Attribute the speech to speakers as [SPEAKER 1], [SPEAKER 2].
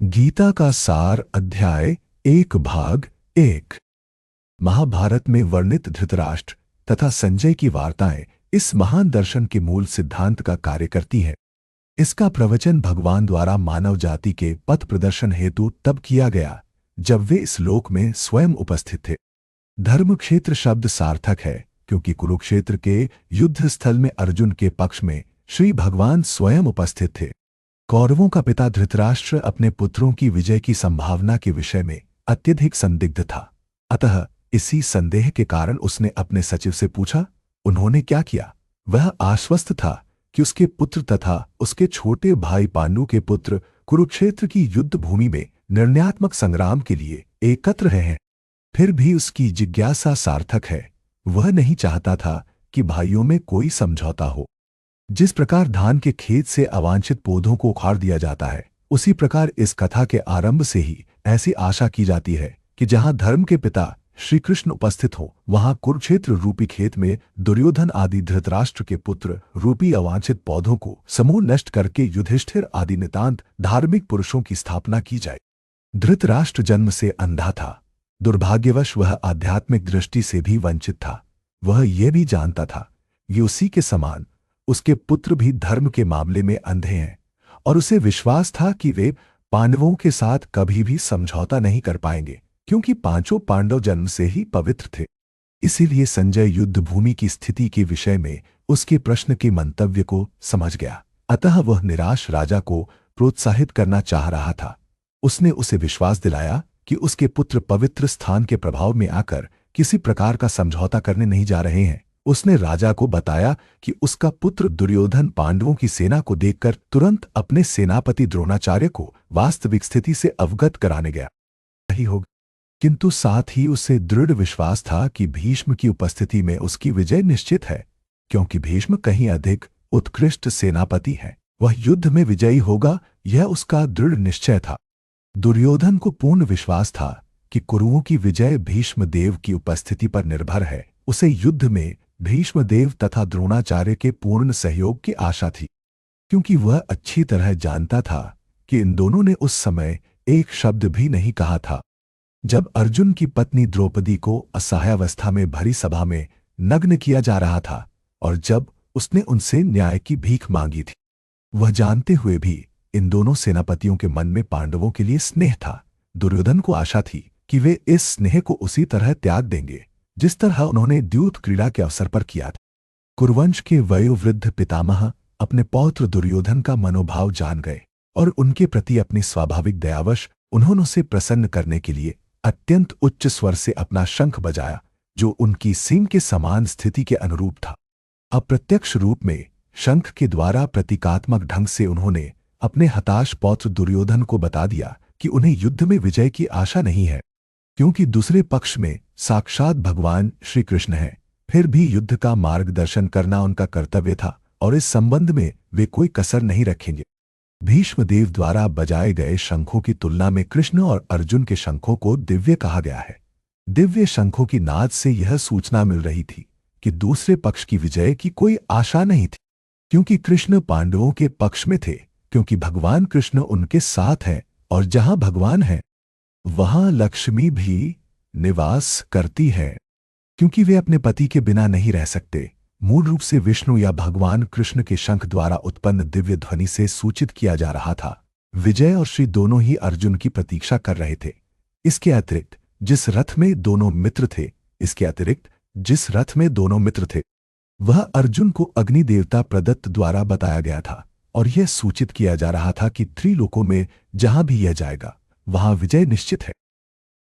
[SPEAKER 1] गीता का सार अध्याय 1 भाग 1। महाभारत में वर्णित धृतराष्ट्र तथा संजय की वार्ताएं इस महान दर्शन के मूल सिद्धांत का कार्य करती हैं। इसका प्रवचन भगवान द्वारा मानव जाति के पथ प्रदर्शन हेतु तब किया गया जब वे इस लोक में स्वयं उपस्थित थे। धर्मक्षेत्र शब्द सार्थक है क्योंकि कुरुक्षेत्र के युद्ध स्थल में अर्जुन के पक्ष में श्री भगवान स्वयं उपस्थित थे। कौरवों का पिता धृतराष्ट्र अपने पुत्रों की विजय की संभावना के विषय में अत्यधिक संदिग्ध था। अतः इसी संदेह के कारण उसने अपने सचिव से पूछा। उन्होंने क्या किया? वह आश्वस्त था कि उसके पुत्र तथा उसके छोटे भाई पांडु के पुत्र कुरुक्षेत्र की युद्ध भूमि में निर्णयात्मक संग्राम के लिए एकत्र हैं। फिर भी उसकी जिज्ञासा सार्थक है। वह नहीं चाहता था कि भाइयों में कोई समझौता हो। जिस प्रकार धान के खेत से अवांछित पौधों को उखाड़ दिया जाता है, उसी प्रकार इस कथा के आरंभ से ही ऐसी आशा की जाती है कि जहां धर्म के पिता श्री कृष्ण उपस्थित हो, वहां कुरुक्षेत्र रूपी खेत में दुर्योधन आदि धृतराष्ट्र के पुत्र रूपी अवांछित पौधों को समूह नष्ट करके युधिष्ठिर आदि नितांत धार्मिक पुरुषों की स्थापना की जाए। धृतराष्ट्र जन्म से अंधा था। दुर्भाग्यवश वह आध्यात्मिक दृष्टि से भी वंचित था। वह यह भी जानता था कि उसी के समान उसके पुत्र भी धर्म के मामले में अंधे हैं, और उसे विश्वास था कि वे पांडवों के साथ कभी भी समझौता नहीं कर पाएंगे, क्योंकि पांचों पांडव जन्म से ही पवित्र थे। इसीलिए संजय युद्ध भूमि की स्थिति के विषय में उसके प्रश्न के मंतव्य को समझ गया। अतः वह निराश राजा को प्रोत्साहित करना चाह रहा था। उसने उसे विश्वास दिलाया कि उसके पुत्र पवित्र स्थान के प्रभाव में आकर किसी प्रकार का समझौता करने नहीं जा रहे हैं। उसने राजा को बताया कि उसका पुत्र दुर्योधन पांडवों की सेना को देखकर तुरंत अपने सेनापति द्रोणाचार्य को वास्तविक स्थिति से अवगत कराने गया। यही होगा, किंतु साथ ही उसे दृढ़ विश्वास था कि भीष्म की उपस्थिति में उसकी विजय निश्चित है, क्योंकि भीष्म कहीं अधिक उत्कृष्ट सेनापति है। वह युद्ध में विजयी होगा, यह उसका दृढ़ निश्चय था। दुर्योधन को पूर्ण विश्वास था कि कुरुओं की विजय भीष्म देव की उपस्थिति पर निर्भर है। उसे युद्ध में भीष्मदेव तथा द्रोणाचार्य के पूर्ण सहयोग की आशा थी, क्योंकि वह अच्छी तरह जानता था कि इन दोनों ने उस समय एक शब्द भी नहीं कहा था जब अर्जुन की पत्नी द्रौपदी को असहायावस्था में भरी सभा में नग्न किया जा रहा था, और जब उसने उनसे न्याय की भीख मांगी थी। वह जानते हुए भी इन दोनों सेनापतियों के मन में पांडवों के लिए स्नेह था। दुर्योधन को आशा थी कि वे इस स्नेह को उसी तरह त्याग देंगे जिस तरह उन्होंने द्यूत क्रीड़ा के अवसर पर किया था। कुरुवंश के वयोवृद्ध पितामह अपने पौत्र दुर्योधन का मनोभाव जान गए, और उनके प्रति अपनी स्वाभाविक दयावश उन्होंने उसे प्रसन्न करने के लिए अत्यंत उच्च स्वर से अपना शंख बजाया, जो उनकी सिंह के समान स्थिति के अनुरूप था। अप्रत्यक्ष रूप में शंख के द्वारा प्रतीकात्मक ढंग से उन्होंने अपने हताश पौत्र दुर्योधन को बता दिया कि उन्हें युद्ध में विजय की आशा नहीं है, क्योंकि दूसरे पक्ष में साक्षात भगवान श्री कृष्ण हैं। फिर भी युद्ध का मार्गदर्शन करना उनका कर्तव्य था, और इस संबंध में वे कोई कसर नहीं रखेंगे। भीष्मदेव द्वारा बजाए गए शंखों की तुलना में कृष्ण और अर्जुन के शंखों को दिव्य कहा गया है। दिव्य शंखों की नाद से यह सूचना मिल रही थी कि दूसरे पक्ष की विजय की कोई आशा नहीं थी, क्योंकि कृष्ण पांडवों के पक्ष में थे, क्योंकि भगवान कृष्ण उनके साथ हैं, और जहां भगवान है वहां लक्ष्मी भी निवास करती है, क्योंकि वे अपने पति के बिना नहीं रह सकते। मूल रूप से विष्णु या भगवान कृष्ण के शंख द्वारा उत्पन्न दिव्य ध्वनि से सूचित किया जा रहा था। विजय और श्री दोनों ही अर्जुन की प्रतीक्षा कर रहे थे। इसके अतिरिक्त जिस रथ में दोनों मित्र थे वह अर्जुन को अग्नि देवता प्रदत्त द्वारा बताया गया था, और यह सूचित किया जा रहा था कि त्रिलोकों में जहां भी यह जाएगा वहां विजय निश्चित है।